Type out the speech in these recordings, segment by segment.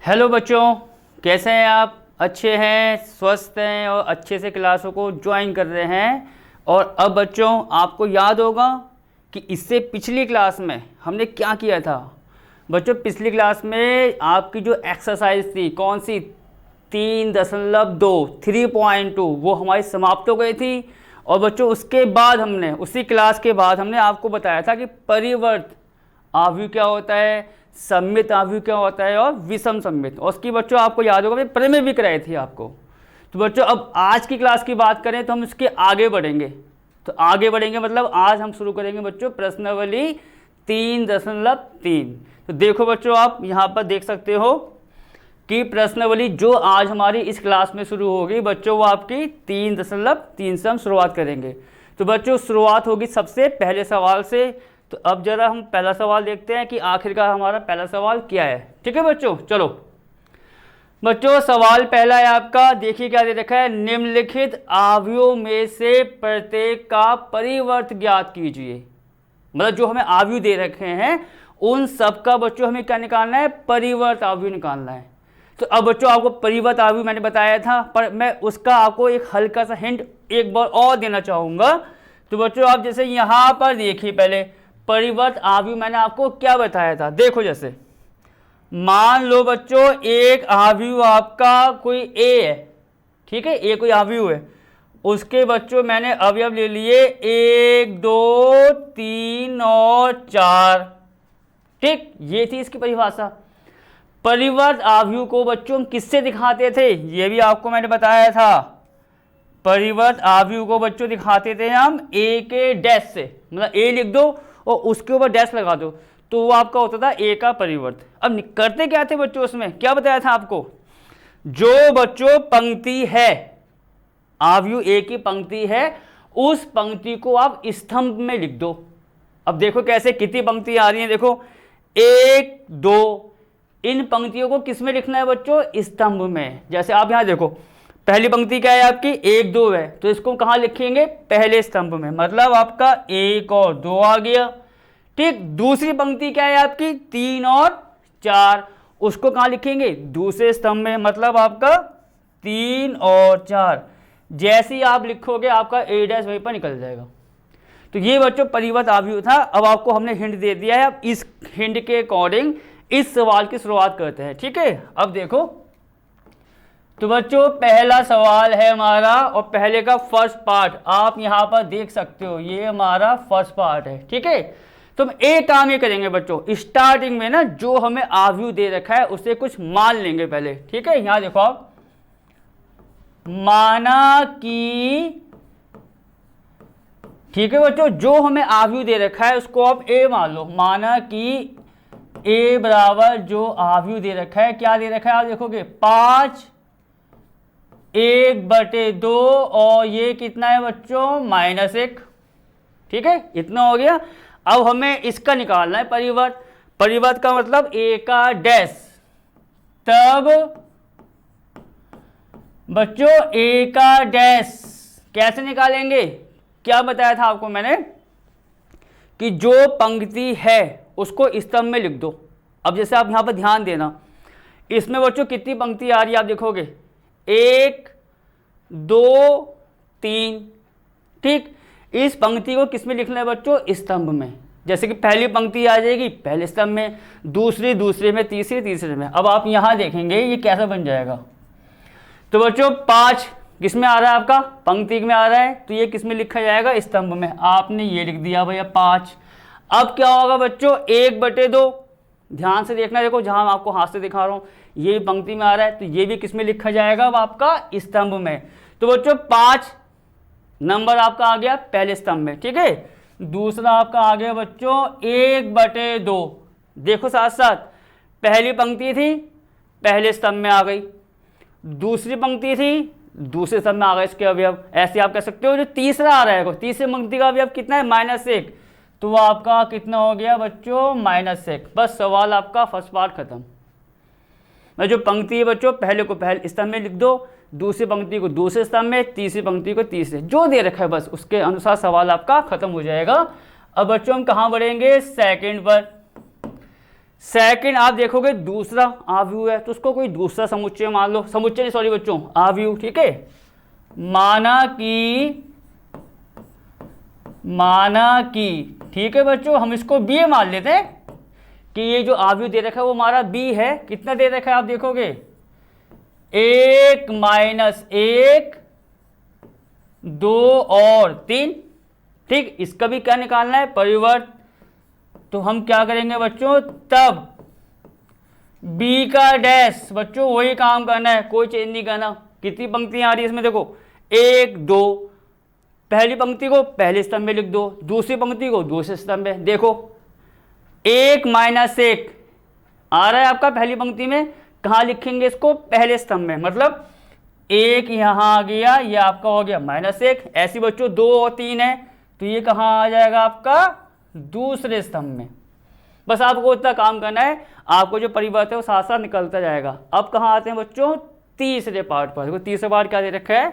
Hello बच्चों, कैसे हैं आप? अच्छे हैं, स्वस्थ हैं और अच्छे से क्लासों को ज्वाइन कर रहे हैं। और अब बच्चों आपको याद होगा कि इससे पिछली क्लास में हमने क्या किया था। बच्चों पिछली क्लास में आपकी जो एक्सरसाइज थी कौन सी 3.2 3.2 वो हमारी समाप्त हो गई थी। और बच्चों उसके बाद हमने उसी क्लास के बाद हमने आपको बताया था कि परिवर्त आव्यूह क्या होता है, सममित आव्यूह क्या होता है और विषम सममित। और उसकी बच्चों आपको याद होगा प्रमेय भी कराई थी आपको। तो बच्चों अब आज की क्लास की बात करें तो हम इसके आगे बढ़ेंगे। तो आगे बढ़ेंगे मतलब आज हम शुरू करेंगे बच्चों प्रश्नावली 3.3। तो देखो बच्चों आप यहाँ पर देख सकते हो कि प्रश्नावली जो आज हमारी इस क्लास में शुरू होगी बच्चों वो आपकी 3.3 से हम शुरुआत करेंगे। तो बच्चों शुरुआत होगी सबसे पहले सवाल से। तो अब जरा हम पहला सवाल देखते हैं कि आखिरकार हमारा पहला सवाल क्या है। ठीक है बच्चों, चलो बच्चों सवाल पहला है आपका। देखिए क्या दे रखा है, निम्नलिखित आव्यूहों में से प्रत्येक का परिवर्त ज्ञात कीजिए। मतलब जो हमें आव्यूह दे रखे हैं उन सब का बच्चों हमें क्या निकालना है, परिवर्त आव्यूह निकालना है। तो अब बच्चों आपको परिवर्त आव्यूह मैंने बताया था, पर मैं उसका आपको एक हल्का सा हिंट एक बार और देना चाहूँगा। तो बच्चों आप जैसे यहाँ पर देखिए, पहले परिवर्त आव्यूह मैंने आपको क्या बताया था। देखो जैसे मान लो बच्चों एक आव्यूह आपका कोई ए है, ठीक है, ए कोई आव्यूह है, उसके बच्चों मैंने अवयव ले लिए 1 2 3 और 4। ठीक, ये थी इसकी परिभाषा। परिवर्त आव्यूह को बच्चों हम किससे दिखाते थे, ये भी आपको मैंने बताया था। परिवर्त आव्यूह को बच्चों दिखाते थे हम ए के डैश से, मतलब ए लिख दो और उसके ऊपर डैश लगा दो तो वो आपका होता था ए का परिवर्त। अब करते क्या थे बच्चों, उसमें क्या बताया था आपको, जो बच्चों पंक्ति है आव्यूह ए की पंक्ति है उस पंक्ति को आप स्तंभ में लिख दो। अब देखो कैसे, कितनी पंक्ति आ रही है, देखो 1 2, इन पंक्तियों को किस में लिखना है बच्चों, स्तंभ में। जैसे आप यहाँ देखो पहली पंक्ति क्या है आपकी 1 2 है, तो इसको कहाँ लिखेंगे, पहले स्तंभ में, मतलब आपका 1 और 2 आ गया। ठीक, दूसरी पंक्ति क्या है आपकी 3 और 4, उसको कहाँ लिखेंगे, दूसरे स्तंभ में, मतलब आपका 3 और 4। जैसे ही आप लिखोगे आपका ए डैश वहीं पर निकल जाएगा। तो ये बच्चों परिवर्त आव्यूह था। अब आपको हमने हिंट दे दिया है, अब इस हिंट के अकॉर्डिंग इस सवाल की शुरुआत करते हैं। ठीक है, अब देखो तो बच्चों पहला सवाल है हमारा और पहले का फर्स्ट पार्ट आप यहाँ पर देख सकते हो, ये हमारा फर्स्ट पार्ट है। ठीक है, तो हम एक काम ये करेंगे बच्चों, स्टार्टिंग में ना जो हमें आव्यूह दे रखा है उसे कुछ मान लेंगे पहले। ठीक है, यहाँ देखो आप, माना कि, ठीक है बच्चों, जो हमें आव्यूह दे रखा है उसको आप ए मान लो। माना कि ए बराबर जो आव्यूह दे रखा है, क्या दे रखा है आप देखोगे 5 1/2 और ये कितना है बच्चों -1। ठीक है, इतना हो गया। अब हमें इसका निकालना है परिवर्त। परिवर्त का मतलब ए का डैश, तब बच्चों ए का डैश कैसे निकालेंगे, क्या बताया था आपको मैंने कि जो पंक्ति है उसको स्तंभ में लिख दो। अब जैसे आप यहां पर ध्यान देना, इसमें बच्चों कितनी पंक्ति आ रही है आप देखोगे 1 2 3। ठीक, इस पंक्ति को किस में लिखना है बच्चों, स्तंभ में। जैसे कि पहली पंक्ति आ जाएगी पहले स्तंभ में, दूसरी दूसरे में, तीसरी तीसरे में। अब आप यहां देखेंगे ये कैसा बन जाएगा। तो बच्चों 5 किस में आ रहा है आपका, पंक्ति में आ रहा है, तो ये किस में लिखा जाएगा, स्तंभ में। आपने ये लिख दिया भैया 5। अब क्या होगा बच्चों 1/2, ध्यान से देखना, देखो जहां मैं आपको हाथ से दिखा रहा हूं ये पंक्ति में आ रहा है, तो ये भी किस में लिखा जाएगा, अब आपका स्तंभ में। तो बच्चों 5 नंबर आपका आ गया पहले स्तंभ में। ठीक है, दूसरा आपका आ गया बच्चों 1/2। देखो साथ साथ पहली पंक्ति थी पहले स्तंभ में आ गई, दूसरी पंक्ति थी दूसरे स्तंभ में आ गए इसके अवयव। ऐसे आप कह सकते हो जो तीसरा आ रहा है, तीसरी पंक्ति का अवयव कितना है -1, तो वो आपका कितना हो गया बच्चों -1। बस सवाल आपका फर्स्ट पार्ट खत्म। मैं जो पंक्ति है बच्चों पहले को पहले स्तंभ में लिख दो, दूसरी पंक्ति को दूसरे स्तंभ में, तीसरी पंक्ति को तीसरे, जो दे रखा है बस उसके अनुसार सवाल आपका खत्म हो जाएगा। अब बच्चों हम कहाँ बढ़ेंगे, सेकंड पर। सेकंड आप देखोगे दूसरा आव्यूह है तो उसको कोई दूसरा समुच्चय मान लो, समुच्चय नहीं सॉरी बच्चों, आव्यूह, ठीक है। माना कि ठीक है बच्चों, हम इसको बी मान लेते हैं कि ये जो आव्यूह दे रखा है वो हमारा बी है। कितना दे रखा है आप देखोगे, 1 - 1 2 और 3, ठीक। इसका भी क्या निकालना है, परिवर्त। तो हम क्या करेंगे बच्चों, तब बी का डैश, बच्चों वही काम करना है, कोई चेंज नहीं करना। कितनी पंक्तियां आ रही है इसमें देखो, 1 2, पहली पंक्ति को पहले स्तंभ में लिख दो, दूसरी पंक्ति को दूसरे स्तंभ में। देखो 1 - 1 आ रहा है आपका पहली पंक्ति में, कहाँ लिखेंगे इसको, पहले स्तंभ में, मतलब 1 यहाँ आ गया, ये आपका हो गया -1। ऐसी बच्चों 2 और 3 है तो ये कहाँ आ जाएगा आपका दूसरे स्तंभ में। बस आपको इतना काम करना है, आपको जो परिवर्त है वो साथ साथ निकलता जाएगा। अब कहाँ आते हैं बच्चों, तीसरे पार्ट पर। देखो तीसरा पार्ट क्या दे रखा है,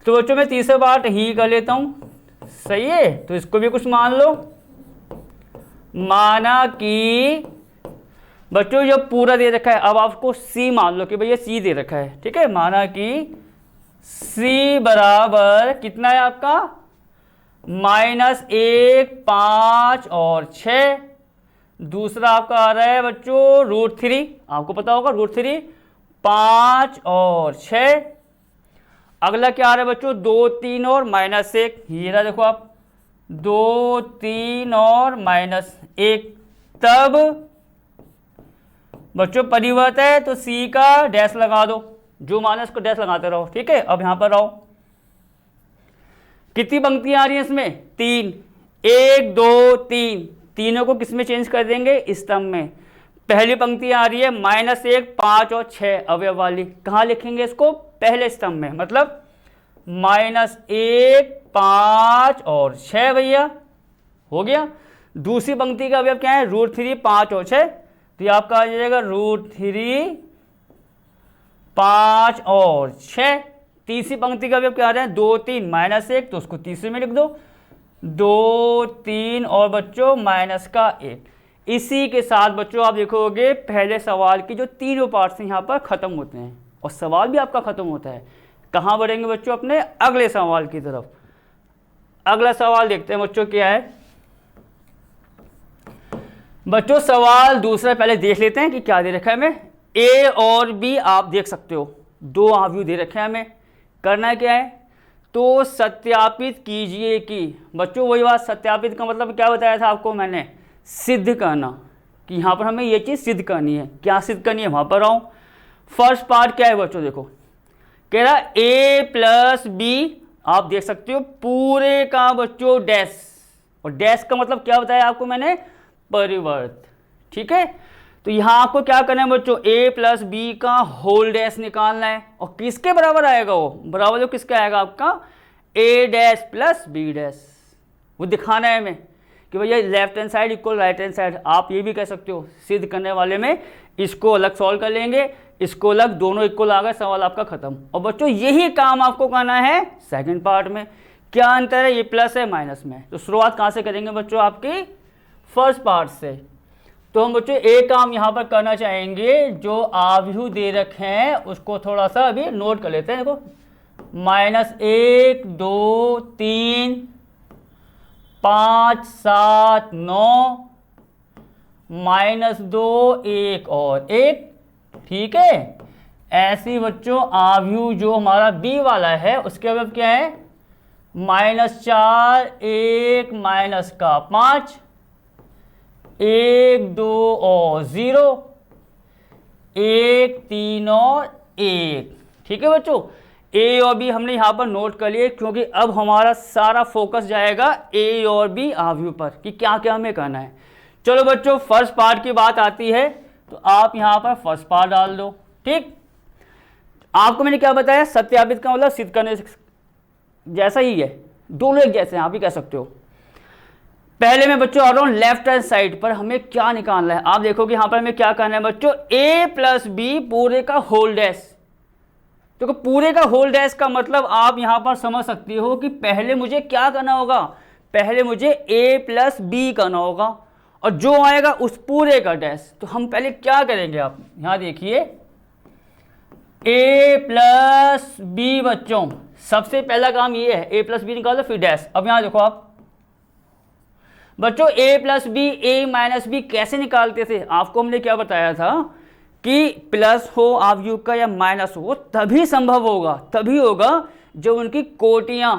तो बच्चों मैं तीसरा पार्ट ही कर लेता हूँ, सही है। तो इसको भी कुछ मान लो, माना कि बच्चों जो पूरा दे रखा है, अब आपको सी मान लो कि भैया सी दे रखा है, ठीक है। माना कि सी बराबर कितना है आपका, -1 5 और 6। दूसरा आपका आ रहा है बच्चों √3, आपको पता होगा √3, 5 और 6। अगला क्या आ रहा है बच्चों, 2 3 और -1, ये रहा देखो आप, 2 3 और -1। तब बच्चों परिवर्त है तो सी का डैश लगा दो, जो माना उसको डैश लगाते रहो, ठीक है। अब यहां पर आओ, कितनी पंक्तियां आ रही हैं इसमें, 3, 1 2 3, तीनों को किस में चेंज कर देंगे, स्तंभ में। पहली पंक्ति आ रही है -1 5 और 6 अवयव वाली, कहाँ लिखेंगे इसको, पहले स्तंभ में, मतलब -1 5 और 6 भैया हो गया। दूसरी पंक्ति का अवयव क्या है, √3 5 और 6, तो ये आपका आ जाएगा √3 5 और 6। तीसरी पंक्ति का अवयव क्या आ रहा है, 2 3 -1, तो उसको तीसरे में लिख दो, 2 3 और बच्चों -1। इसी के साथ बच्चों आप देखोगे पहले सवाल की जो तीनों पार्ट्स यहाँ पर खत्म होते हैं और सवाल भी आपका खत्म होता है। कहाँ बढ़ेंगे बच्चों, अपने अगले सवाल की तरफ। अगला सवाल देखते हैं बच्चों क्या है। बच्चों सवाल दूसरा पहले देख लेते हैं कि क्या दे रखा है हमें। ए और बी आप देख सकते हो, 2 आव्यूह दे रखे हैं हमें। करना क्या है, तो सत्यापित कीजिए कि, बच्चों वही बात, सत्यापित का मतलब क्या बताया था आपको मैंने, सिद्ध करना, कि यहाँ पर हमें ये चीज़ सिद्ध करनी है। क्या सिद्ध करनी है, वहाँ पर आऊँ। फर्स्ट पार्ट क्या है बच्चों, देखो कह रहा a + b, आप देख सकते हो पूरे का बच्चों डैश, और डैश का मतलब क्या बताया आपको मैंने, परिवर्त, ठीक है। तो यहाँ आपको क्या करना है बच्चों, a + b का होल डैश निकालना है, और किसके बराबर आएगा वो, बराबर जो किसका आएगा आपका, a' + b', वो दिखाना है हमें कि भैया left hand side equal right hand side. आप ये भी कह सकते हो, सिद्ध करने वाले में इसको अलग सॉल्व कर लेंगे, इसको अलग, दोनों इक्वल आ गए, सवाल आपका खत्म। और बच्चों यही काम आपको करना है सेकंड पार्ट में। क्या अंतर है, ये प्लस है माइनस में। तो शुरुआत कहाँ से करेंगे बच्चों, आपकी फर्स्ट पार्ट से। तो हम बच्चों एक काम यहाँ पर करना चाहेंगे, जो आव्यूह दे रखे हैं उसको थोड़ा सा अभी नोट कर लेते हैं। देखो -1 2 3 5 7 9, -2 1 और 1, ठीक है। ऐसी बच्चों आव्यूह जो हमारा बी वाला है उसके अवयव क्या है, -4 1 -5 1 2 और 0 1 3 और 1, ठीक है बच्चों। ए और बी हमने यहाँ पर नोट कर लिए, क्योंकि अब हमारा सारा फोकस जाएगा ए और बी आव्यूह पर कि क्या क्या हमें करना है। चलो बच्चों फर्स्ट पार्ट की बात आती है, तो आप यहाँ पर फर्स्ट पार्ट डाल दो, ठीक। आपको मैंने क्या बताया, सत्यापित का मतलब सिद्ध करने जैसा ही है, दोनों एक जैसे हैं, आप भी कह सकते हो। पहले मैं बच्चों आ रहा हूँ लेफ्ट हैंड साइड पर, हमें क्या निकालना है। आप देखोगे यहाँ पर हमें क्या करना है बच्चों, a + b पूरे का होल डैश। तो पूरे का होल डैश का मतलब आप यहाँ पर समझ सकते हो कि पहले मुझे क्या करना होगा, पहले मुझे a + b करना होगा, और जो आएगा उस पूरे का डैश। तो हम पहले क्या करेंगे, आप यहाँ देखिए a प्लस बी बच्चों, सबसे पहला काम ये है, a प्लस बी निकालो फिर डैश। अब यहाँ देखो आप बच्चों a plus B, a minus B कैसे निकालते थे, आपको हमने क्या बताया था कि प्लस हो अवयुग का या माइनस हो, वो तभी संभव होगा, तभी होगा जब उनकी कोटियां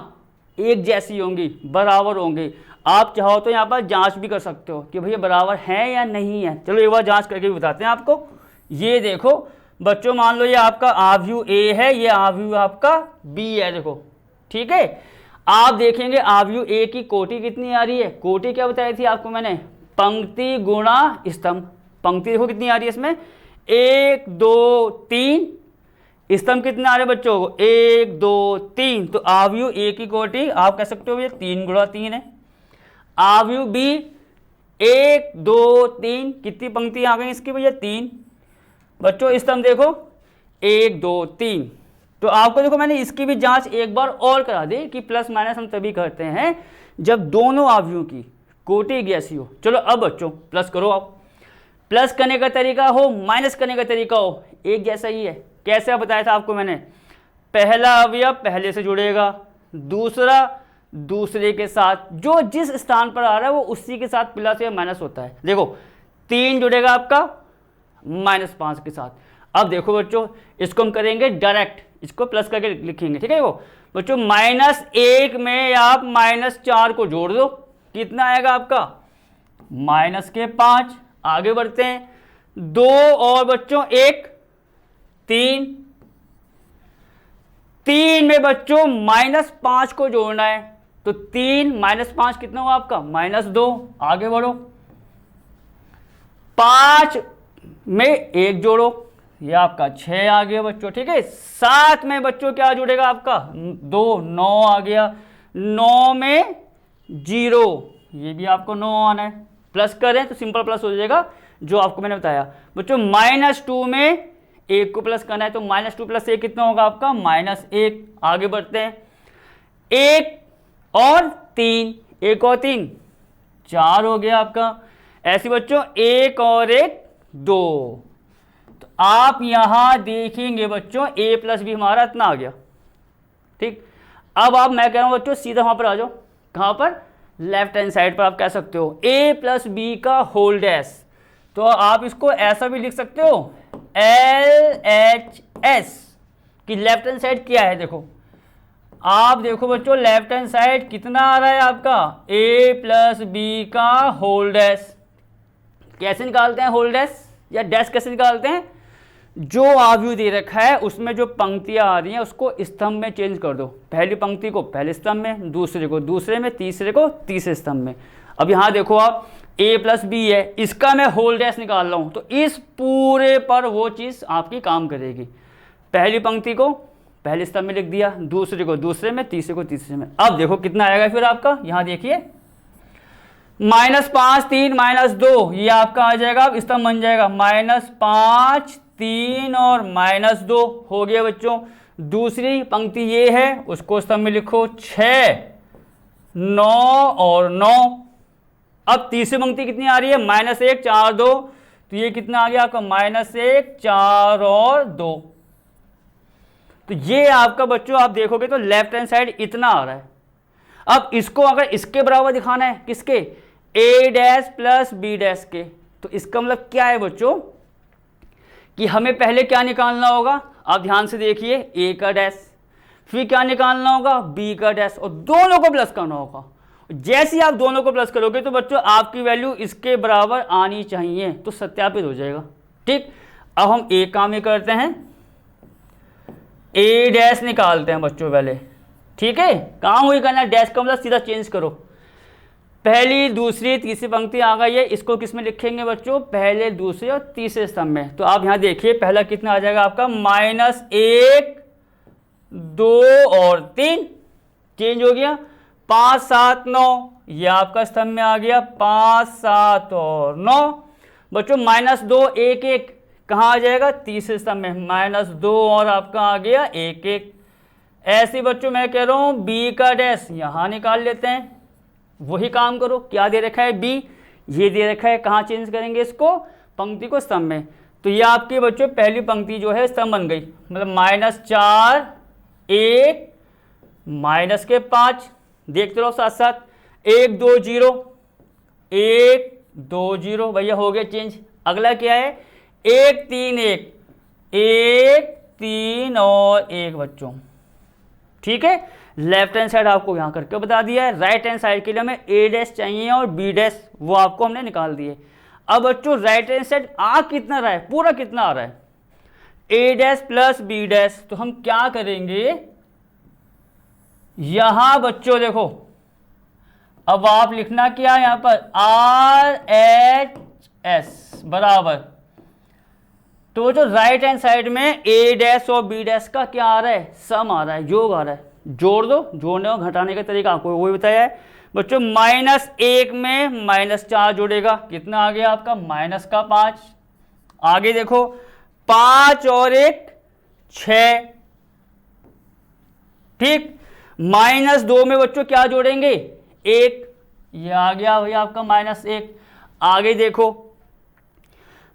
एक जैसी होंगी, बराबर होंगी। आप चाहो तो यहाँ पर जांच भी कर सकते हो कि भैया बराबर है या नहीं है। चलो एक बार जांच करके भी बताते हैं आपको। ये देखो बच्चों, मान लो ये आपका आव्यूह ए है, ये आव्यूह आपका बी है, देखो ठीक है। आप देखेंगे आव्यूह ए की कोटि कितनी आ रही है, कोटि क्या बताई थी आपको मैंने, पंक्ति गुणा स्तंभ। पंक्ति देखो कितनी आ रही है इसमें, 1 2 3, स्तंभ कितने आ रहे हैं बच्चों, 1 2 3। तो आव्यूह ए की कोटि आप कह सकते हो ये 3 गुणा 3 है। आव्यूह बी 1 2 3, कितनी पंक्ति आ गई इसकी भैया, 3। बच्चों स्तंभ देखो 1 2 3। तो आपको देखो मैंने इसकी भी जांच एक बार और करा दी कि प्लस माइनस हम तभी करते हैं जब दोनों आव्यूहों की कोटि एक जैसी हो। चलो अब बच्चों प्लस करो, आप प्लस करने का तरीका हो, माइनस करने का तरीका हो, एक जैसा ही है। कैसे बताया था आपको मैंने, पहला अवयव पहले से जुड़ेगा, दूसरा दूसरे के साथ, जो जिस स्थान पर आ रहा है वो उसी के साथ प्लस या माइनस होता है। देखो 3 जुड़ेगा आपका -5 के साथ। अब देखो बच्चों इसको हम करेंगे डायरेक्ट, इसको प्लस करके लिखेंगे, ठीक है। वो बच्चों -1 में आप -4 को जोड़ दो, कितना आएगा आपका -5। आगे बढ़ते हैं, 2 और बच्चों 1 3, 3 में बच्चों -5 को जोड़ना है, तो 3 -5 कितना हुआ आपका -2। आगे बढ़ो, 5 में 1 जोड़ो, ये आपका 6 आ गया बच्चों, ठीक है। 7 में बच्चों क्या जुड़ेगा आपका 2, 9 आ गया। 9 में 0, ये भी आपको 9 आना है। प्लस करें तो सिंपल प्लस हो जाएगा जो आपको मैंने बताया बच्चों। -2 में 1 को प्लस करना है, तो -2 + 1 कितना होगा आपका -1। आगे बढ़ते हैं, 1 और 3, 1 और 3 4 हो गया आपका। ऐसे बच्चों 1 और 1 2। तो आप यहां देखेंगे बच्चों a + b हमारा इतना आ गया, ठीक। अब आप, मैं कह रहा हूं बच्चों सीधा वहां पर आ जाओ, कहां पर, लेफ्ट हैंड साइड पर। आप कह सकते हो a + b का होल डैश, तो आप इसको ऐसा भी लिख सकते हो LHS कि लेफ्ट हैंड साइड क्या है। देखो आप देखो बच्चों लेफ्ट हैंड साइड कितना आ रहा है आपका a + b का होल डैश। कैसे निकालते हैं होल डैश या डैश कैसे निकालते हैं, जो आव्यूह दे रखा है उसमें जो पंक्तियां आ रही हैं उसको स्तंभ में चेंज कर दो। पहली पंक्ति को पहले स्तंभ में, दूसरे को दूसरे में, तीसरे को तीसरे स्तंभ में। अब यहां देखो आप a + b है, इसका मैं होल डैश निकाल रहा हूं, तो इस पूरे पर वो चीज आपकी काम करेगी। पहली पंक्ति को पहले स्तंभ में लिख दिया, दूसरे को दूसरे में, तीसरे को तीसरे में। अब देखो कितना आएगा फिर आपका, यहां देखिए -5 3 -2, ये आपका आ जाएगा, अब स्तंभ बन जाएगा -5 3 और -2 हो गया बच्चों। दूसरी पंक्ति ये है, उसको स्तंभ में लिखो 6 9 और 9। अब तीसरी पंक्ति कितनी आ रही है, -1 4 2, तो ये कितना आ गया आपका -1 4 और 2। तो ये आपका बच्चों आप देखोगे तो लेफ्ट हैंड साइड इतना आ रहा है। अब इसको अगर इसके बराबर दिखाना है, किसके, a डैश + b डैश के, तो इसका मतलब क्या है बच्चों कि हमें पहले क्या निकालना होगा, आप ध्यान से देखिए, a का डैश, फिर क्या निकालना होगा b का डैश, और दोनों को प्लस करना होगा। जैसे ही आप दोनों को प्लस करोगे तो बच्चों आपकी वैल्यू इसके बराबर आनी चाहिए, तो सत्यापित हो जाएगा, ठीक। अब हम एक काम ये करते हैं, a डैश निकालते हैं बच्चों पहले, ठीक है। काम वही करना है, डैश का मतलब सीधा चेंज करो। पहली दूसरी तीसरी पंक्ति आ गई है, इसको किस में लिखेंगे बच्चों, पहले दूसरे और तीसरे स्तंभ में। तो आप यहां देखिए पहला कितना आ जाएगा आपका -1 2 और 3, चेंज हो गया। 5 7 9, ये आपका स्तंभ में आ गया 5 7 और 9। बच्चों -2 1 1 कहाँ आ जाएगा, तीसरे स्तंभ में, -2 और आपका आ गया 1 1। ऐसे बच्चों मैं कह रहा हूं b का डैश यहां निकाल लेते हैं, वही काम करो, क्या दे रखा है b, ये दे रखा है, कहाँ चेंज करेंगे इसको, पंक्ति को स्तंभ में। तो ये आपके बच्चों पहली पंक्ति जो है स्तंभ बन गई, मतलब -4 1 -5, देखते रहो साथ साथ, 1 2 0 1 2 0, भैया हो गया चेंज। अगला क्या है, 1 3 1 1 3 और 1 बच्चों, ठीक है। लेफ्ट हैंड साइड आपको यहाँ करके बता दिया है। राइट हैंड साइड के लिए हमें A' चाहिए और B', वो आपको हमने निकाल दिए। अब बच्चों राइट हैंड साइड आ कितना रहा है, पूरा कितना आ रहा है, A' प्लस B'। तो हम क्या करेंगे, यहां बच्चों देखो, अब आप लिखना क्या है यहां पर, RHS बराबर, तो जो राइट हैंड साइड में A' और B' का क्या आ रहा है, सम आ रहा है, योग आ रहा है। जोड़ दो, जोड़ने और घटाने का तरीका आपको वही बताया है बच्चों। -1 में -4 जोड़ेगा, कितना आ गया आपका, -5। आगे देखो 5 और 1 6, ठीक। -2 में बच्चों क्या जोड़ेंगे, 1, ये आ गया भैया आपका -1। आगे देखो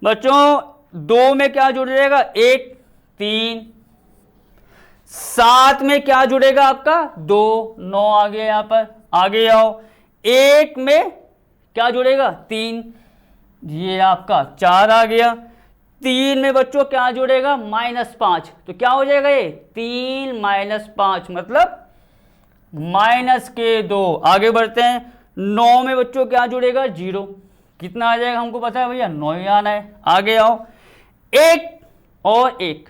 बच्चों 2 में क्या जुड़ेगा, 1 3, 7 में क्या जुड़ेगा आपका, 2 9 आ गया यहाँ पर। आगे आओ, 1 में क्या जुड़ेगा, 3, ये आपका 4 आ गया। 3 में बच्चों क्या जुड़ेगा, -5, तो क्या हो जाएगा ये 3 -5 मतलब -2। आगे बढ़ते हैं, 9 में बच्चों क्या जुड़ेगा, 0, कितना आ जाएगा हमको पता है भैया, 9 ही आना है। आगे आओ, 1 और 1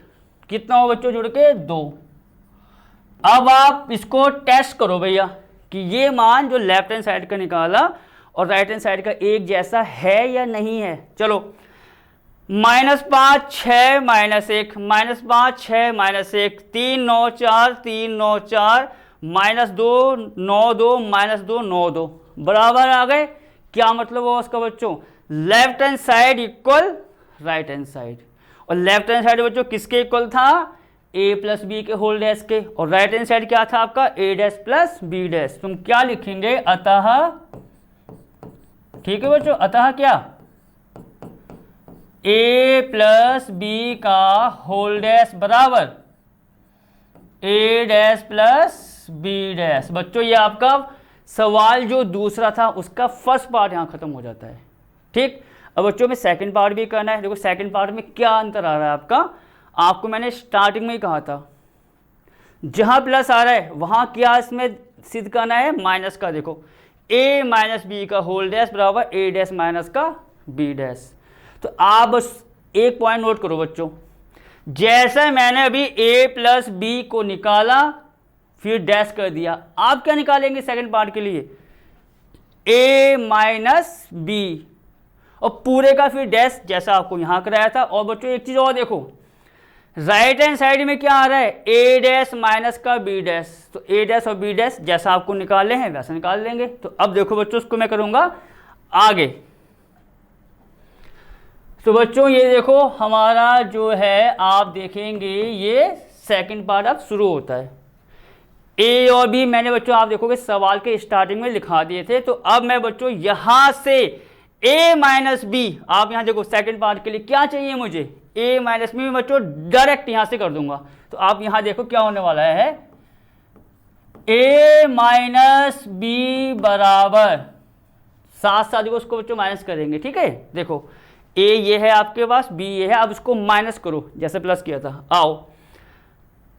कितना हो बच्चों जुड़ के, 2। अब आप इसको टेस्ट करो भैया कि ये मान जो लेफ्ट हैंड साइड का निकाला और राइट हैंड साइड का एक जैसा है या नहीं है। चलो, -5 6 -1 -5 6 -1 3 9 4 3 9 4 -2 9 2 -2 9 2 बराबर आ गए। क्या मतलब हुआ उसका बच्चों, left hand side equal right hand side, और लेफ्ट हैंड साइड बच्चों किसके इक्वल था, A प्लस बी के होल डैश के, और राइट हैंड साइड क्या था आपका, A' प्लस B'। तुम क्या लिखेंगे, अतः, ठीक है बच्चों, अतः क्या, A प्लस बी का होल डैश बराबर A' प्लस B'। बच्चों ये आपका सवाल जो दूसरा था उसका फर्स्ट पार्ट यहां खत्म हो जाता है, ठीक। अब बच्चों में सेकंड पार्ट भी करना है। देखो सेकंड पार्ट में क्या अंतर आ रहा है आपका, आपको मैंने स्टार्टिंग में ही कहा था, जहां प्लस आ रहा है वहां क्या इसमें सिद्ध करना है, माइनस का। देखो A माइनस बी का होल डैश बराबर A' माइनस का B'। तो आप बस एक पॉइंट नोट करो बच्चों, जैसे मैंने अभी A प्लस बी को निकाला फिर डैश कर दिया, आप क्या निकालेंगे सेकंड पार्ट के लिए, A माइनस बी और पूरे का फिर डैश जैसा आपको यहां कराया था। और बच्चों एक चीज और देखो, राइट हैंड साइड में क्या आ रहा है, A' माइनस का B', तो A' और B' जैसा आपको निकाले हैं वैसा निकाल लेंगे। तो अब देखो बच्चों उसको मैं करूंगा आगे। तो बच्चों ये देखो हमारा जो है, आप देखेंगे ये सेकंड पार्ट अब शुरू होता है। A और B मैंने बच्चों आप देखोगे सवाल के स्टार्टिंग में लिखा दिए थे। तो अब मैं बच्चों यहां से A माइनस बी, आप यहां देखो सेकंड पार्ट के लिए क्या चाहिए मुझे, A माइनस बी, बच्चों डायरेक्ट यहां से कर दूंगा। तो आप यहां देखो क्या होने वाला है, A माइनस बी बराबर, साथ साथ देखो उसको बच्चों माइनस करेंगे, ठीक है। देखो A ये है आपके पास, B ये है, अब उसको माइनस करो जैसे प्लस किया था। आओ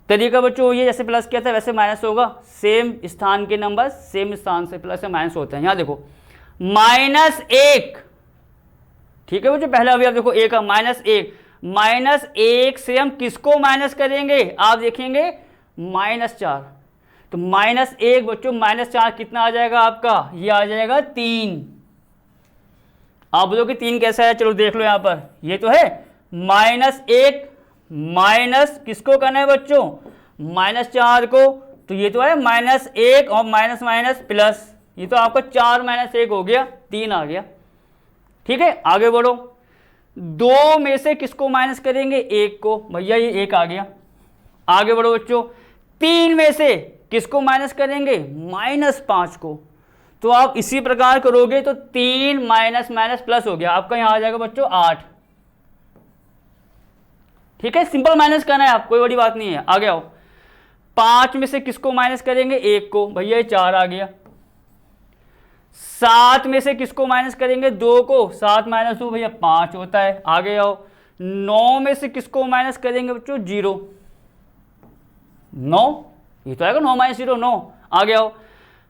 तरीका बच्चों ये जैसे प्लस किया था वैसे माइनस होगा, सेम स्थान के नंबर सेम स्थान से प्लस या माइनस होते हैं। यहां देखो -1, ठीक है बच्चों, पहला अभी आप देखो A का -1, -1 से हम किसको माइनस करेंगे, आप देखेंगे -4। तो -1 बच्चों -4 कितना आ जाएगा आपका, ये आ जाएगा 3। आप बोलोगे 3 कैसा है, चलो देख लो यहां पर, ये तो है -1 माइनस किसको करना है बच्चों, -4 को, तो ये तो है -1 और माइनस माइनस प्लस, ये तो आपका 4 - 1 हो गया, 3 आ गया, ठीक है। आगे बढ़ो, 2 में से किसको माइनस करेंगे, 1 को, भैया ये 1 आ गया। आगे बढ़ो बच्चों, 3 में से किसको माइनस करेंगे, -5 को, तो आप इसी प्रकार करोगे तो 3 माइनस माइनस प्लस हो गया, आपका यहाँ आ जाएगा बच्चों 8। ठीक है, सिंपल माइनस करना है आप, कोई बड़ी बात नहीं है। आगे आओ, 5 में से किसको माइनस करेंगे, 1 को, भैया ये 4 आ गया। 7 में से किसको माइनस करेंगे, 2 को, 7 माइनस 2 भैया 5 होता है। आगे आओ, 9 में से किसको माइनस करेंगे बच्चों, 0, 9, ये तो आएगा 9 माइनस 0 9। आगे आओ,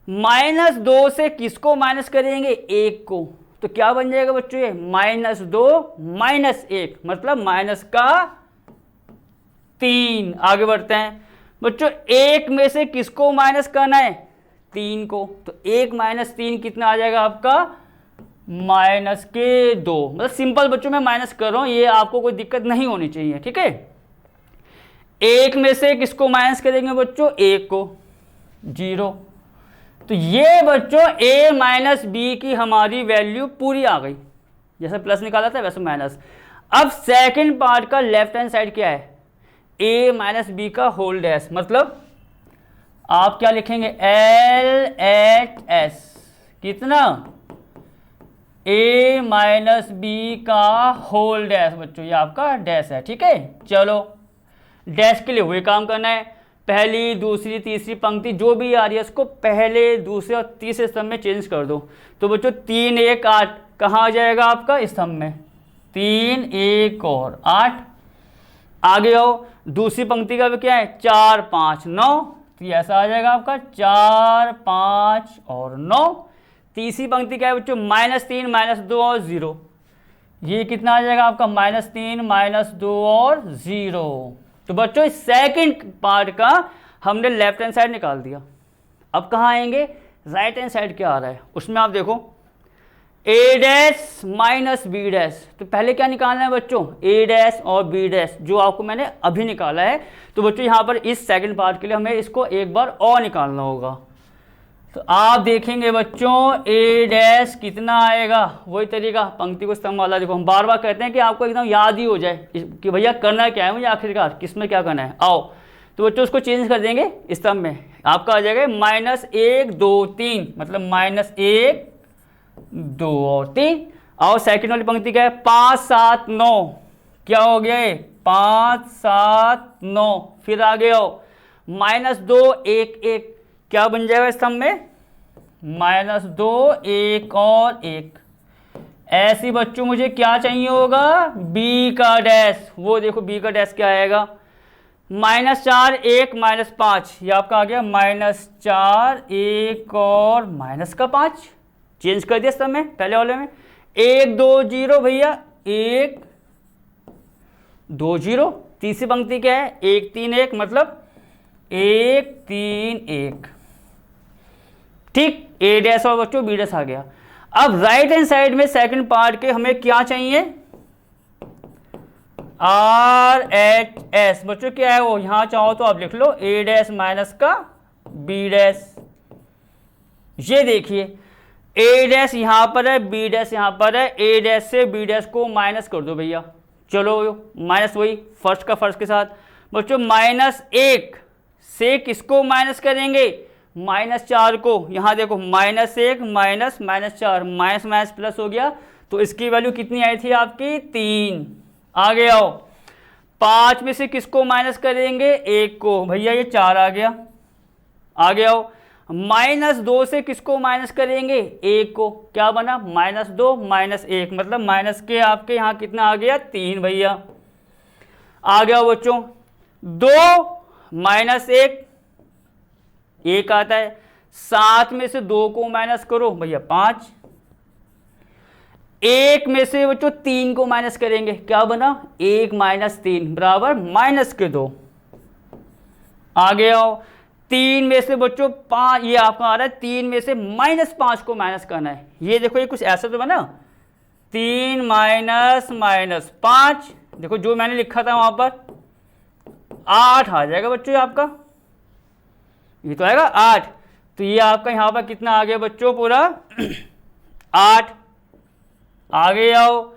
-2 से किसको माइनस करेंगे, 1 को, तो क्या बन जाएगा बच्चों ये, -2 -1, मतलब माइनस का 3। आगे बढ़ते हैं बच्चों, 1 में से किसको माइनस करना है, 3 को, तो 1 माइनस 3 कितना आ जाएगा आपका, -2। मतलब सिंपल बच्चों मैं माइनस कर रहा हूं, ये आपको कोई दिक्कत नहीं होनी चाहिए। ठीक है, 1 में से किसको माइनस करेंगे बच्चों, 1 को, 0। तो ये बच्चों a माइनस बी की हमारी वैल्यू पूरी आ गई, जैसे प्लस निकाला था वैसे माइनस। अब सेकंड पार्ट का लेफ्ट हैंड साइड क्या है, a माइनस बी का होल डैश, मतलब आप क्या लिखेंगे, LHS कितना, a माइनस बी का होल डैश। बच्चों ये आपका डैश है। ठीक है, चलो डैश के लिए वही काम करना है, पहली दूसरी तीसरी पंक्ति जो भी आ रही है उसको पहले दूसरे और तीसरे स्तंभ में चेंज कर दो। तो बच्चों 3 1 8 कहाँ आ जाएगा आपका, स्तंभ में, 3 1 और 8। आगे आओ, दूसरी पंक्ति का भी क्या है, 4 5 9, तो ये ऐसा आ जाएगा आपका 4 5 और 9। तीसरी पंक्ति क्या है बच्चों, -3 -2 और 0, ये कितना आ जाएगा आपका, -3 -2 और 0। तो बच्चों इस सेकंड पार्ट का हमने लेफ्ट हैंड साइड निकाल दिया। अब कहाँ आएंगे, राइट हैंड साइड क्या आ रहा है, उसमें आप देखो a dash minus B dash. तो पहले क्या निकालना है बच्चों, a डैश और b डैश, जो आपको मैंने अभी निकाला है। तो बच्चों यहाँ पर इस सेकंड पार्ट के लिए हमें इसको एक बार और निकालना होगा। तो आप देखेंगे बच्चों a डैश कितना आएगा, वही तरीका पंक्ति को स्तंभ वाला। देखो हम बार बार कहते हैं कि आपको एकदम याद ही हो जाए कि भैया करना क्या है मुझे, आखिरकार किस में क्या करना है। आओ तो बच्चों उसको चेंज कर देंगे स्तंभ में, आपका आ जाएगा -1 2 3, मतलब -1 2 और 3। आओ सेकंड वाली पंक्ति क्या है, 5 7 9, क्या हो गया 5 7 9। फिर आगे आओ, -2 1 1, क्या बन जाएगा स्तंभ में, -2 1 और 1। ऐसी बच्चों मुझे क्या चाहिए होगा, b का डैश, वो देखो b का डैश क्या आएगा, -4 1 -5, ये आपका आ गया -4 1 और -5। चेंज कर दिया स्तंभ में, पहले वाले में 1 2 0 भैया 1 2 0। तीसरी पंक्ति क्या है, 1 3 1, मतलब 1 3 1। ठीक, a डैश और बच्चों b डैश आ गया। अब राइट हैंड साइड में सेकंड पार्ट के हमें क्या चाहिए, RHS। बच्चों क्या है वो, यहां चाहो तो आप लिख लो a डैश माइनस का b डैश। ये देखिए a डैश यहां पर है, b डैश यहां पर है, a डैश से b डैश को माइनस कर दो भैया। चलो माइनस वही फर्स्ट का फर्स्ट के साथ। बच्चों -1 से किसको माइनस करेंगे, -4 को। यहाँ देखो -1 माइनस -4, माइनस माइनस प्लस हो गया, तो इसकी वैल्यू कितनी आई थी आपकी, 3। आगे आओ, 5 में से किसको माइनस करेंगे, 1 को, भैया ये 4 आ गया। आगे आओ, -2 से किसको माइनस करेंगे, 1 को, क्या बना -2 -1, मतलब माइनस के आपके यहाँ कितना आ गया, 3 भैया। आगे आओ बच्चों, 2 -1 1 आता है, 7 में से 2 को माइनस करो भैया 5। 1 में से बच्चों 3 को माइनस करेंगे, क्या बना 1 - 3 बराबर -2। आगे आओ, 3 में से बच्चों 5, ये आपका आ रहा है 3 में से -5 को माइनस करना है। ये देखो ये कुछ ऐसा तो बना, 3 -5, देखो जो मैंने लिखा था वहां पर 8 आ जाएगा बच्चों ये आपका, ये तो आएगा 8। तो ये आपका यहाँ पर कितना आ गया बच्चों, पूरा 8। आगे आओ,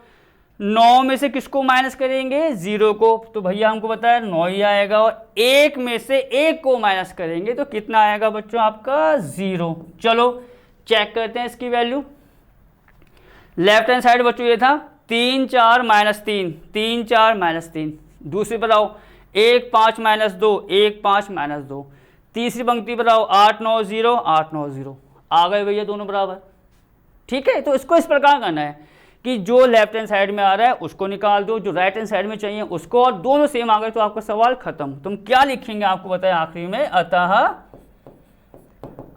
9 में से किसको माइनस करेंगे, 0 को, तो भैया हमको बताया 9 ही आएगा। और 1 में से 1 को माइनस करेंगे तो कितना आएगा बच्चों आपका, 0। चलो चेक करते हैं इसकी वैल्यू। लेफ्ट हैंड साइड बच्चों ये था 3 4 -3, 3 4 -3। दूसरी बताओ 1 5 -2, 1 5 -2। तीसरी पंक्ति बताओ 8 9 0, 8 9 0। आ गए भैया दोनों बराबर। ठीक है, तो इसको इस प्रकार करना है कि जो लेफ्ट हैंड साइड में आ रहा है उसको निकाल दो, जो राइट हैंड साइड में चाहिए उसको, और दोनों सेम आ गए तो आपका सवाल खत्म। तुम क्या लिखेंगे आपको बताया आखिरी में,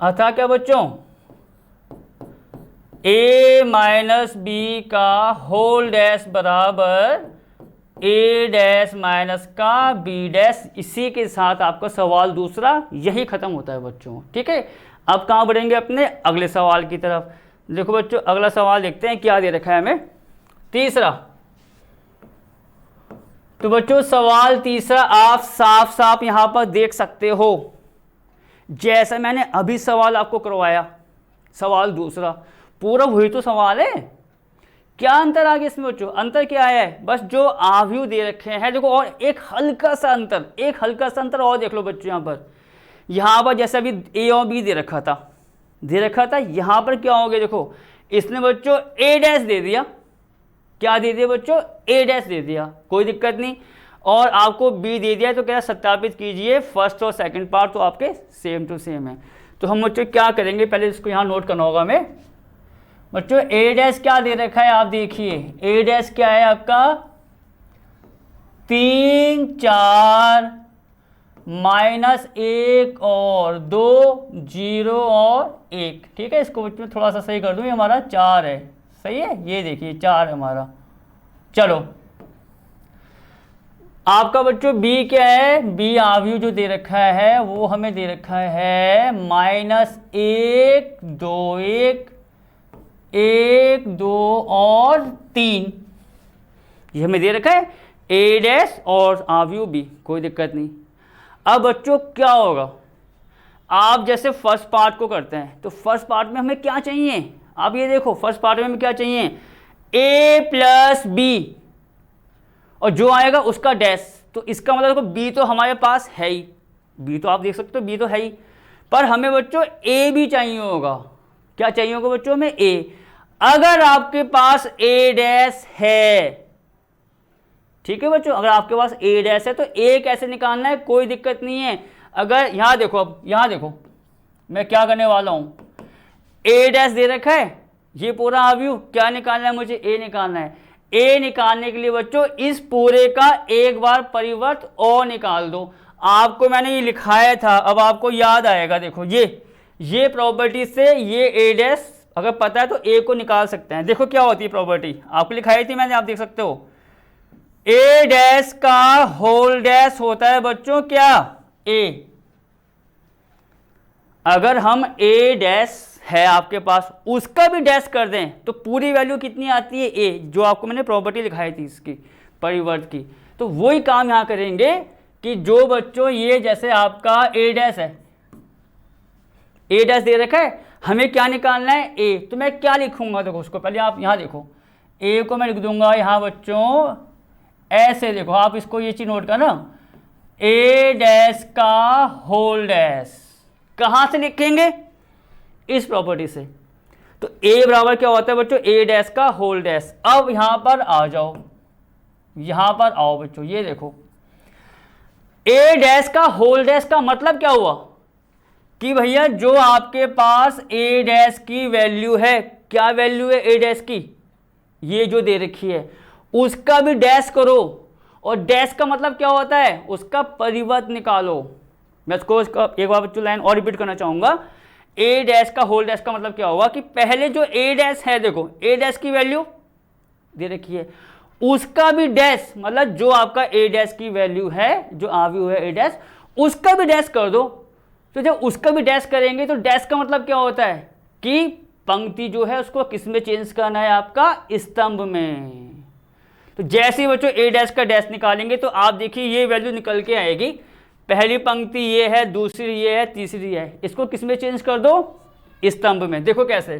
अतः क्या बच्चों, a माइनस बी का होल डैश बराबर a डैश माइनस का b डैश। इसी के साथ आपका सवाल दूसरा यही खत्म होता है बच्चों। ठीक है, अब कहाँ बढ़ेंगे अपने अगले सवाल की तरफ। देखो बच्चों अगला सवाल देखते हैं क्या दे रखा है हमें, तीसरा। तो बच्चों सवाल तीसरा आप साफ साफ यहां पर देख सकते हो, जैसा मैंने अभी सवाल आपको करवाया, सवाल दूसरा पूरा वही तो सवाल है। क्या अंतर आ गया इसमें बच्चों, अंतर क्या है, बस जो आव्यूह दे रखे हैं देखो, और एक हल्का सा अंतर और देख लो बच्चों। यहां पर जैसे अभी ए और बी दे रखा था, यहां पर क्या हो गया देखो, इसने बच्चों ए डैश दे दिया, क्या दे दिया बच्चों, ए डैश दे दिया, कोई दिक्कत नहीं, और आपको बी दे दिया, तो क्या सत्यापित कीजिए फर्स्ट और सेकंड पार्ट तो आपके सेम टू सेम है। तो हम बच्चों क्या करेंगे, पहले इसको यहाँ नोट करना होगा हमें बच्चों। ए डैश क्या दे रखा है आप देखिए, ए डैश क्या है आपका 3 4 -1 और 2 0 और 1। ठीक है, इसको बच्चों थोड़ा सा सही कर दूं, ये हमारा 4 है, सही है, ये देखिए 4 है हमारा। चलो आपका बच्चों बी क्या है, बी आव्यूह जो दे रखा है वो हमें दे रखा है -1 2 1 1 2 और 3, ये हमें दे रखा है ए डैश और आव्यूह बी, कोई दिक्कत नहीं। अब बच्चों क्या होगा, आप जैसे फर्स्ट पार्ट को करते हैं तो फर्स्ट पार्ट में हमें क्या चाहिए, आप ये देखो फर्स्ट पार्ट में हमें क्या चाहिए, a प्लस बी और जो आएगा उसका डैश। तो इसका मतलब देखो बी तो हमारे पास है ही, बी तो आप देख सकते हो बी तो है ही, पर हमें बच्चों ए भी चाहिए होगा। क्या चाहिए होगा बच्चों में, ए। अगर आपके पास ए डैश है, ठीक है बच्चों, अगर आपके पास ए डैश है तो ए कैसे निकालना है, कोई दिक्कत नहीं है। अगर यहाँ देखो, अब यहाँ देखो मैं क्या करने वाला हूँ, ए डैश दे रखा है, ये पूरा आव्यूह, क्या निकालना है मुझे, ए निकालना है। ए निकालने के लिए बच्चों इस पूरे का एक बार परिवर्त और निकाल दो। आपको मैंने ये लिखाया था, अब आपको याद आएगा, देखो ये प्रॉपर्टी से ये ए डैश अगर पता है तो ए को निकाल सकते हैं। देखो क्या होती है प्रॉपर्टी, आपको लिखाई थी मैंने, आप देख सकते हो, ए डैश का होल डैश होता है बच्चों क्या, ए। अगर हम ए डैश है आपके पास उसका भी डैश कर दें तो पूरी वैल्यू कितनी आती है, ए, जो आपको मैंने प्रॉपर्टी लिखाई थी इसकी परिवर्त की। तो वही काम यहां करेंगे कि जो बच्चों ये जैसे आपका ए डैश है, ए डैश दे रखा है, हमें क्या निकालना है, ए। तो मैं क्या लिखूंगा, देखो उसको पहले आप यहां देखो, ए को मैं लिख दूंगा यहां बच्चों ऐसे, देखो आप इसको ये चीज नोट करना, ए डैश का होल डैश। कहां से लिखेंगे, इस प्रॉपर्टी से। तो ए बराबर क्या होता है बच्चों, ए डैश का होल डैश। अब यहां पर आ जाओ, यहां पर आओ बच्चों, ये देखो ए डैश का होल डैश का मतलब क्या हुआ कि भैया जो आपके पास ए डैश की वैल्यू है, क्या वैल्यू है ए डैश की, ये जो दे रखी है, उसका भी डैश करो। और डैश का मतलब क्या होता है, उसका परिवर्त निकालो। मैं इसको एक बार बच्चों लाइन और रिपीट करना चाहूंगा, ए डैश का होल डैश का मतलब क्या होगा कि पहले जो ए डैश है, देखो ए डैश की वैल्यू दे रखी है, उसका भी डैश, मतलब जो आपका ए डैश की वैल्यू है, जो आव्यूह है ए डैश, उसका भी डैश कर दो। तो जब उसका भी डैश करेंगे तो डैश का मतलब क्या होता है कि पंक्ति जो है उसको किस में चेंज करना है, आपका स्तंभ में। तो जैसे ही बच्चों ए डैश का डैश निकालेंगे तो आप देखिए ये वैल्यू निकल के आएगी, पहली पंक्ति ये है, दूसरी ये है, तीसरी है, इसको किस में चेंज कर दो, स्तंभ में। देखो कैसे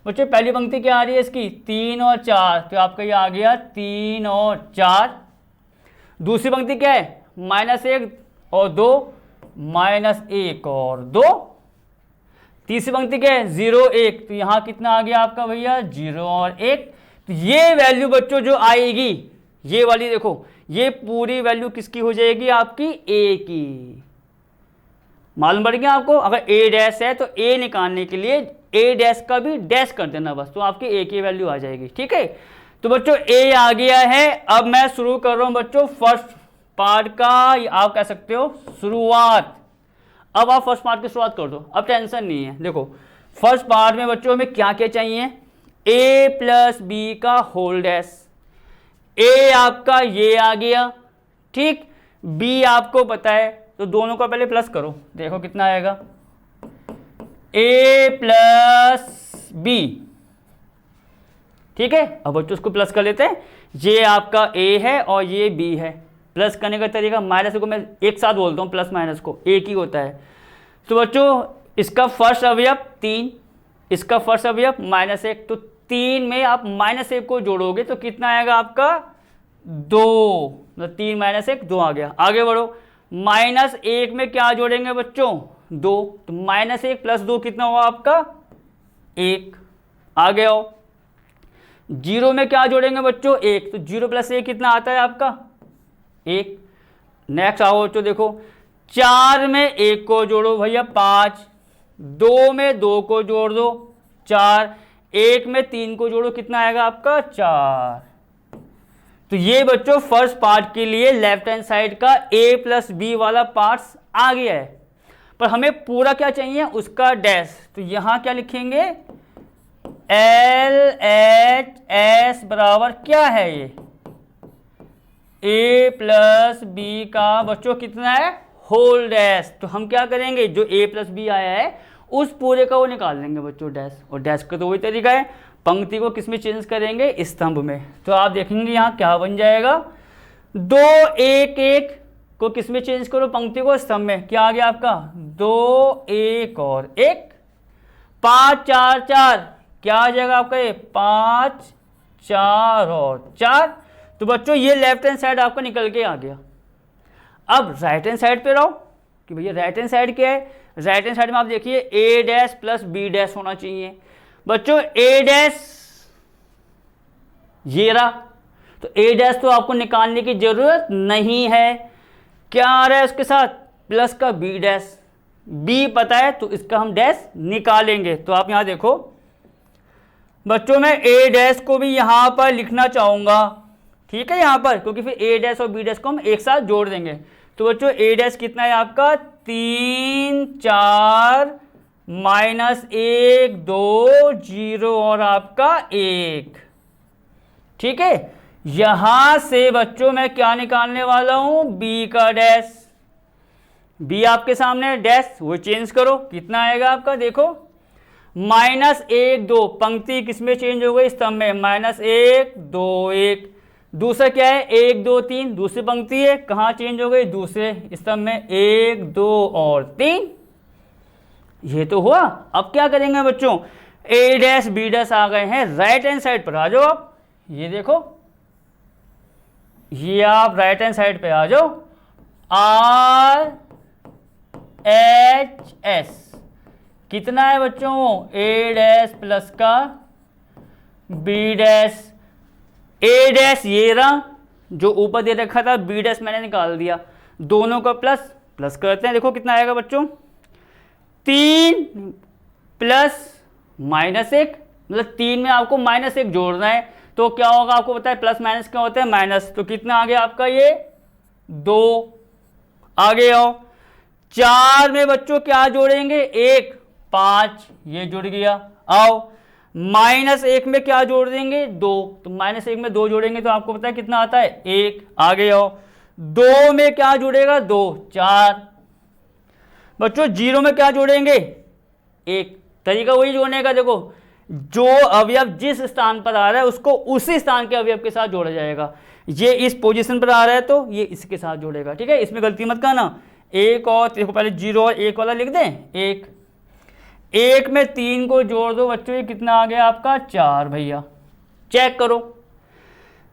बच्चों, पहली पंक्ति क्या आ रही है इसकी, 3 और 4, तो आपका ये आ गया 3 और 4। दूसरी पंक्ति क्या है, -1 और 2, -1 और 2। तीसरी पंक्ति क्या है 0 1, तो यहाँ कितना आ गया आपका भैया 0 और 1। तो ये वैल्यू बच्चों जो आएगी, ये वाली देखो, ये पूरी वैल्यू किसकी हो जाएगी आपकी ए की। मालूम पड़ गया आपको, अगर ए डैश है तो ए निकालने के लिए ए डैश का भी डैश कर देना बस, तो आपकी ए की वैल्यू आ जाएगी। ठीक है, तो बच्चों ए आ गया है। अब मैं शुरू कर रहा हूं बच्चों फर्स्ट पार्ट का, आप कह सकते हो शुरुआत। अब आप फर्स्ट पार्ट की शुरुआत कर दो, अब टेंशन नहीं है। देखो फर्स्ट पार्ट में बच्चों हमें क्या क्या चाहिए, ए प्लस बी का होल डैश। ए आपका ये आ गया, ठीक, बी आपको पता है, तो दोनों का पहले प्लस करो, देखो कितना आएगा, ए प्लस बी। ठीक है, अब बच्चों उसको प्लस कर लेते हैं। ये आपका ए है और ये बी है। प्लस करने का तरीका, माइनस को मैं एक साथ बोलता हूँ, प्लस माइनस को एक ही होता है। तो बच्चों इसका फर्स्ट अवयव 3, इसका फर्स्ट अवयव -1, तो 3 में आप -1 को जोड़ोगे तो कितना आएगा आपका 2, मतलब 3 - 1 2 आ गया। आगे बढ़ो, -1 में क्या जोड़ेंगे बच्चों 2, तो -1 + 2 कितना हुआ आपका 1। आगे आओ, 0 में क्या जोड़ेंगे बच्चों 1, तो 0 + 1 कितना आता है आपका 1। नेक्स्ट आओ बच्चों, देखो 4 में 1 को जोड़ो भैया 5, 2 में 2 को जोड़ दो 4, 1 में 3 को जोड़ो कितना आएगा आपका 4। तो ये बच्चों फर्स्ट पार्ट के लिए लेफ्ट हैंड साइड का ए प्लस बी वाला पार्ट्स आ गया है। पर हमें पूरा क्या चाहिए, उसका डैश। तो यहां क्या लिखेंगे, LHS बराबर क्या है, ये ए प्लस बी का बच्चों कितना है होल डैश। तो हम क्या करेंगे, जो ए प्लस बी आया है उस पूरे का वो निकाल लेंगे बच्चों डैश, और डैश का तो वही तरीका है, पंक्ति को किस में चेंज करेंगे, स्तंभ में। तो आप देखेंगे यहाँ क्या बन जाएगा, 2 1 1 को किस में चेंज करो, पंक्ति को स्तंभ में, क्या आ गया आपका 2 1 और 1, 5 4 4 क्या आ जाएगा आपका ये 5 4 और 4। तो बच्चों ये लेफ्ट हैंड साइड आपका निकल के आ गया। अब राइट हैंड साइड पे रहो कि भैया राइट हैंड साइड क्या है, राइट हैंड साइड में आप देखिए ए डैश प्लस बी डैश होना चाहिए बच्चों। ए डैश ये रहा, तो ए डैश तो आपको निकालने की जरूरत नहीं है। क्या आ रहा है उसके साथ, प्लस का बी डैश, बी पता है तो इसका हम डैश निकालेंगे। तो आप यहां देखो बच्चों, मैं ए डैश को भी यहां पर लिखना चाहूंगा, ठीक है, यहां पर, क्योंकि फिर ए डैश और बी डैश को हम एक साथ जोड़ देंगे। तो बच्चों ए डैश कितना है आपका 3 4 -1 2 0 और आपका 1। ठीक है, यहां से बच्चों मैं क्या निकालने वाला हूं, बी का डैश। बी आपके सामने डैश, वो चेंज करो, कितना आएगा आपका देखो -1 2, पंक्ति किसमें चेंज हो गई, स्तंभ में, -1 2 1। दूसरा क्या है 1 2 3, दूसरी पंक्ति है, कहाँ चेंज हो गई, दूसरे स्तंभ में, 1 2 और 3। ये तो हुआ। अब क्या करेंगे बच्चों, ए डैश बी डैश आ गए हैं, राइट हैंड साइड पर आ जाओ आप। ये देखो, ये आप राइट हैंड साइड पे आ जाओ, RHS कितना है बच्चों, ए डैश प्लस का बी डैश। ए डैश ये रहा जो ऊपर दे रखा था, बी डैश मैंने निकाल दिया, दोनों का प्लस प्लस करते हैं, देखो कितना आएगा बच्चों 3 प्लस -1, मतलब 3 में आपको -1 जोड़ना है, तो क्या होगा आपको पता है, प्लस माइनस क्या होता है माइनस। तो कितना आ गया आपका ये 2। आगे आओ, 4 में बच्चों क्या जोड़ेंगे 1 5, ये जुड़ गया। आओ -1 में क्या जोड़ देंगे 2, तो -1 में 2 जोड़ेंगे तो आपको पता है कितना आता है 1। आगे आओ, 2 में क्या जुड़ेगा 2 4। बच्चों 0 में क्या जोड़ेंगे 1, तरीका वही जोड़ने का, देखो जो अवयव जिस स्थान पर आ रहा है उसको उसी स्थान के अवयव के साथ जोड़ा जाएगा। ये इस पोजीशन पर आ रहा है तो ये इसके साथ जोड़ेगा, ठीक है, इसमें गलती मत करना। 1 और देखो पहले 0 और 1 वाला लिख दें, 1 में 3 को जोड़ दो बच्चों, ये कितना आ गया आपका 4 भैया। चेक करो,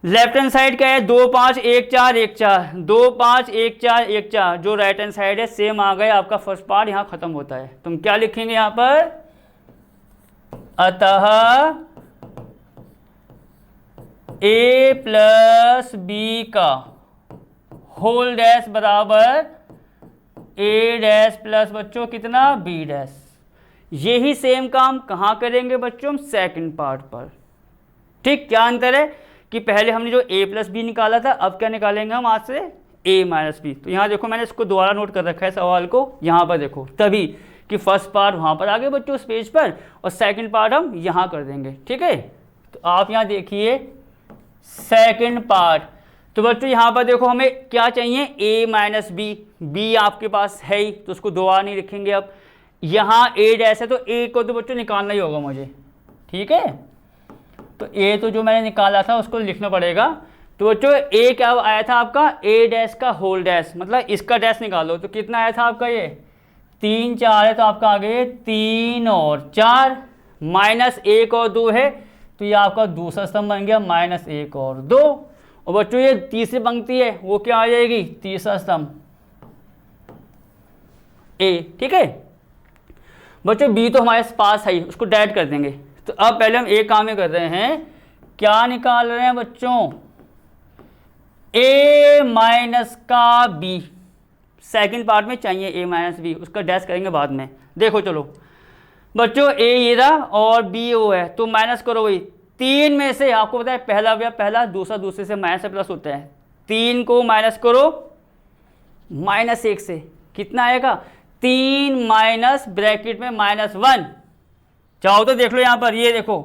लेफ्ट हैंड साइड क्या है 2 5 1 4 1 4, 2 5 1 4 1 4, जो राइट हैंड साइड है सेम आ गया आपका फर्स्ट पार्ट, यहाँ खत्म होता है। तुम क्या लिखेंगे यहाँ पर अतः a प्लस बी का होल डैश बराबर a डैश प्लस बच्चों कितना b डैश। यही सेम काम कहाँ करेंगे बच्चों हम? सेकंड पार्ट पर। ठीक, क्या अंतर है कि पहले हमने जो a प्लस बी निकाला था, अब क्या निकालेंगे हम आज से? a minus B. तो यहाँ देखो मैंने इसको दोबारा नोट कर रखा है सवाल को, यहाँ पर देखो, तभी कि फर्स्ट पार्ट वहाँ पर आ गए बच्चों उस पेज पर और सेकंड पार्ट हम यहाँ कर देंगे। ठीक है, तो आप यहाँ देखिए सेकंड पार्ट। तो बच्चों यहाँ पर देखो हमें क्या चाहिए? a minus B. बी आपके पास है ही तो उसको दोबारा नहीं लिखेंगे। अब यहाँ a डैश है तो a को तो बच्चों निकालना ही होगा मुझे। ठीक है, तो a तो जो मैंने निकाला था उसको लिखना पड़ेगा। तो बच्चों a क्या आया था आपका? a डैश का होल डैश, मतलब इसका डैश निकालो तो कितना आया था आपका? ये 3 4 है तो आपका आगे 3 और 4 माइनस 1 और 2 है तो ये आपका दूसरा स्तंभ बन गया माइनस 1 और 2। और बच्चों ये तीसरी पंक्ति है वो क्या आ जाएगी? तीसरा स्तंभ a। ठीक है बच्चों, b तो हमारे पास है ही, उसको डायरेक्ट कर देंगे। तो अब पहले हम एक काम ही कर रहे हैं, क्या निकाल रहे हैं बच्चों? a माइनस का b। सेकंड पार्ट में चाहिए a माइनस बी, उसका डैश करेंगे बाद में। देखो चलो बच्चों a ये रहा और b वो है तो माइनस करो। वही 3 में से आपको पता है पहला अवयव पहला, दूसरा दूसरे से माइनस से प्लस होता है। 3 को माइनस करो माइनस 1 से, कितना आएगा? 3 माइनस ब्रैकेट में -1। चाहो तो देख लो यहाँ पर, ये देखो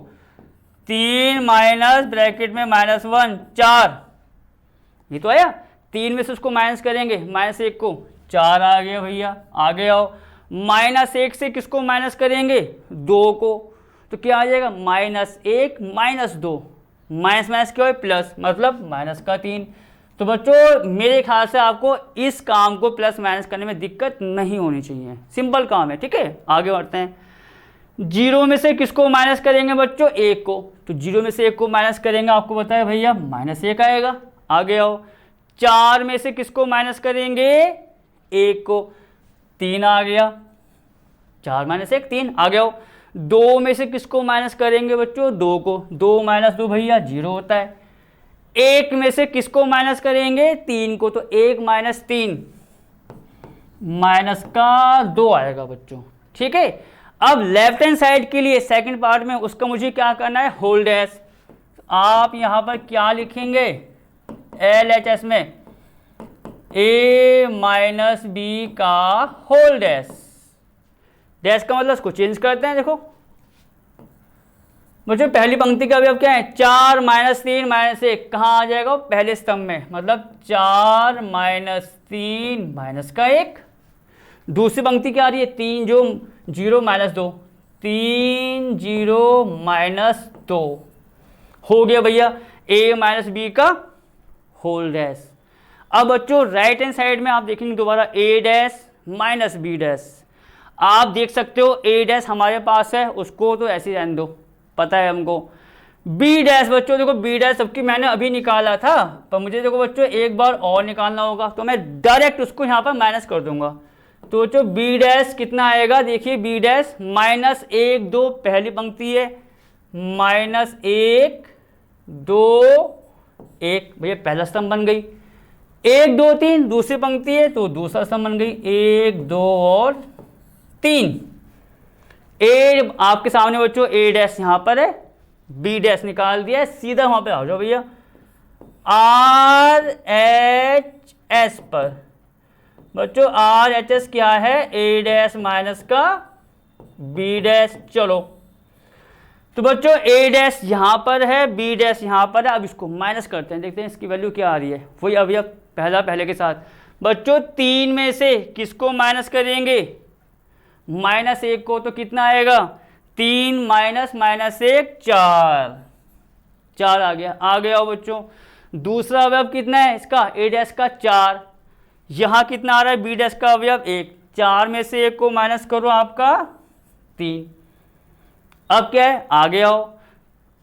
3 माइनस ब्रैकेट में -1 4, ये तो आया। 3 में से उसको माइनस करेंगे -1 को, 4 आ गया भैया। आगे आओ, -1 से किसको माइनस करेंगे? 2 को, तो क्या आ जाएगा? -1 -2, माइनस माइनस क्या है? प्लस, मतलब -3। तो बच्चों मेरे ख्याल से आपको इस काम को प्लस माइनस करने में दिक्कत नहीं होनी चाहिए, सिंपल काम है। ठीक है, आगे बढ़ते हैं। 0 में से किसको माइनस करेंगे बच्चों? 1 को, तो 0 में से 1 को माइनस करेंगे, आपको पता है भैया -1 आएगा। आगे आओ, 4 में से किसको माइनस करेंगे? 1 को, 3 आ गया। 4 माइनस 1 3। आ गया। 2 में से किसको माइनस करेंगे बच्चों? 2 को, 2 माइनस 2 भैया 0 होता है। 1 में से किसको माइनस करेंगे? 3 को, तो 1 माइनस 3 माइनस का 2 आएगा बच्चों। ठीक है, अब लेफ्ट हैंड साइड के लिए सेकंड पार्ट में उसका मुझे क्या करना है? Whole dash. आप यहां पर क्या लिखेंगे? LHS में a माइनस बी का होल डैश। डैश का मतलब इसको चेंज करते हैं। देखो बच्चों पहली पंक्ति का अवयव क्या है? 4 माइनस 3 माइनस 1, कहाँ आ जाएगा? पहले स्तंभ में, मतलब 4 माइनस 3 माइनस का 1। दूसरी पंक्ति क्या आ रही है? 3 जो 0 माइनस 2, 3 0 माइनस 2 हो गया भैया a माइनस बी का होल डैश। अब बच्चों राइट हैंड साइड में आप देखेंगे दोबारा a dash minus B dash. आप देख सकते हो a डैश हमारे पास है, उसको तो ऐसे ही रहने दो, पता है हमको। b डैश बच्चों देखो, b डैश सबकी मैंने अभी निकाला था, पर मुझे देखो बच्चों एक बार और निकालना होगा, तो मैं डायरेक्ट उसको यहाँ पर माइनस कर दूंगा। तो बच्चों b डैश कितना आएगा? देखिए b डैश -1 2 पहली पंक्ति है, -1 2 1 भैया पहला स्तंभ बन गई। 1 2 3 दूसरी पंक्ति है तो दूसरा स्तंभ बन गई, 1 2 और 3। ए आपके सामने बच्चों a डैश यहाँ पर है, b डैश निकाल दिया है, सीधा वहां पे आ जाओ भैया RHS पर। बच्चों RHS क्या है? a डैश माइनस का b डैश। चलो तो बच्चों a डैश यहाँ पर है, b डैश यहाँ पर है। अब इसको माइनस करते हैं, देखते हैं इसकी वैल्यू क्या आ रही है। वही अवयव पहला पहले के साथ। बच्चों 3 में से किसको माइनस करेंगे? -1 को, तो कितना आएगा? 3 माइनस -1 4, 4 आ गया। आ गया बच्चों दूसरा अवयव कितना है इसका? a डैश का 4। यहाँ कितना आ रहा है? b डैश का अवयव 1। 4 में से 1 को माइनस करो, आपका 3। अब क्या है? आगे आओ,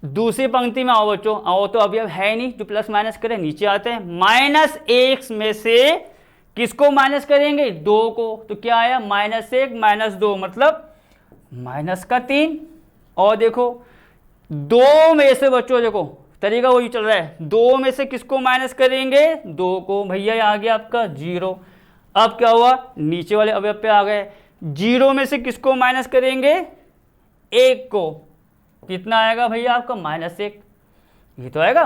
दूसरी पंक्ति में आओ बच्चों। आओ तो अवयव है नहीं जो प्लस माइनस करें, नीचे आते हैं। -1 में से किसको माइनस करेंगे? 2 को, तो क्या आया? -1 -2 मतलब -3। और देखो 2 में से बच्चों देखो तरीका वही चल रहा है, 2 में से किसको माइनस करेंगे, 2 को। भैया ये आ गया आपका 0। अब क्या हुआ, नीचे वाले अवयव पे आ गए, 0 में से किसको माइनस करेंगे, 1 को। कितना आएगा भैया आपका -1, ये तो आएगा।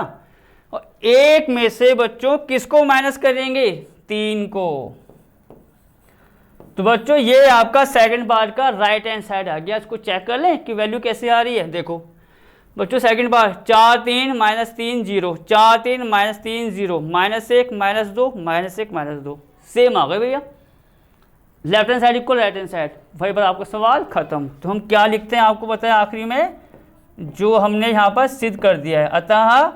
और 1 में से बच्चों किसको माइनस करेंगे, 3 को। तो बच्चों ये आपका सेकंड पार्ट का राइट हैंड साइड आ गया। इसको चेक कर लें कि वैल्यू कैसे आ रही है। देखो बच्चों सेकंड पार्ट 4 3 -3 0, 4 3 -3 0, -1 -2 -1 -2 सेम आ गए भैया। Left hand side equal right hand side, वही पर आपका सवाल खत्म। तो हम क्या लिखते हैं आपको पता है आखिरी में, जो हमने यहाँ पर सिद्ध कर दिया है। अतः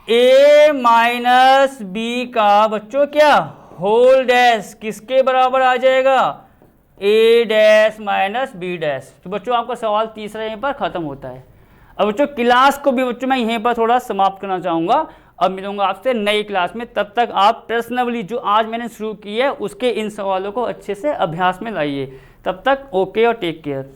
a माइनस बी का बच्चों क्या होल डैश किसके बराबर आ जाएगा, a dash minus B dash. तो बच्चों आपका सवाल तीसरा यहीं पर खत्म होता है। अब बच्चों क्लास को भी बच्चों मैं यहीं पर थोड़ा समाप्त करना चाहूँगा। अब मिलूंगा आपसे नई क्लास में, तब तक आप प्रश्नावली जो आज मैंने शुरू की है उसके इन सवालों को अच्छे से अभ्यास में लाइए। तब तक ओके और टेक केयर।